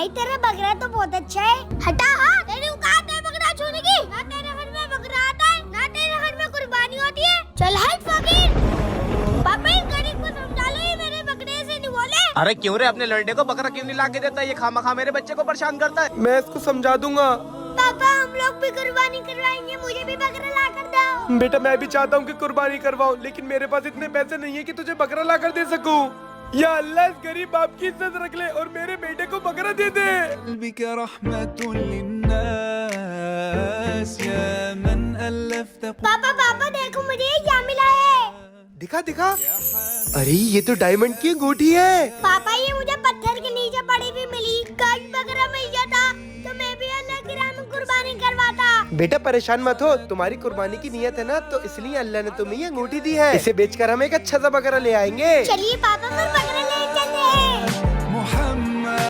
भाई तेरा बकरा तो बहुत अच्छा है। हटा हाँ, तेरी औकात है बकरा छूने की? ना तेरे घर में बकरा आता है, ना तेरे घर में कुर्बानी होती है। चल हट फकीर। पापा इन गरीब को समझा लो, ये मेरे बकरे से नहीं बोले। अरे क्यों रे, अपने लड़ने को बकरा क्यों नहीं ला के देता? ये खामा मेरे बच्चे को परेशान करता है। मैं इसको समझा दूंगा। पापा हम लोग भी कुर्बानी करवाएंगे, मुझे भी बकरा ला कर दो। बेटा मैं भी चाहता हूँ कि कुर्बानी करवाऊं, लेकिन मेरे पास इतने पैसे नहीं है कि तुझे बकरा ला कर दे सकूं। या अल्लाह इस गरीब बाप की इज्जत रख ले और मेरे बेटे को बकरा दे दे। पापा पापा देखो, मुझे ये क्या मिला है। दिखा दिखा। अरे ये तो डायमंड की अंगूठी है। पापा ये मुझे पत्थर के नीचे पड़ी हुई मिली। काश बकरा मिल जाता तो मैं भी अल्लाह की राह में कुर्बानी करवाता। बेटा परेशान मत हो, तुम्हारी कुर्बानी की नियत है ना, तो इसलिए अल्लाह ने तुम्हें ये अंगूठी दी है। इसे बेचकर हम एक अच्छा सा बकरा ले आएंगे। चलिए पापा फिर बकरा ले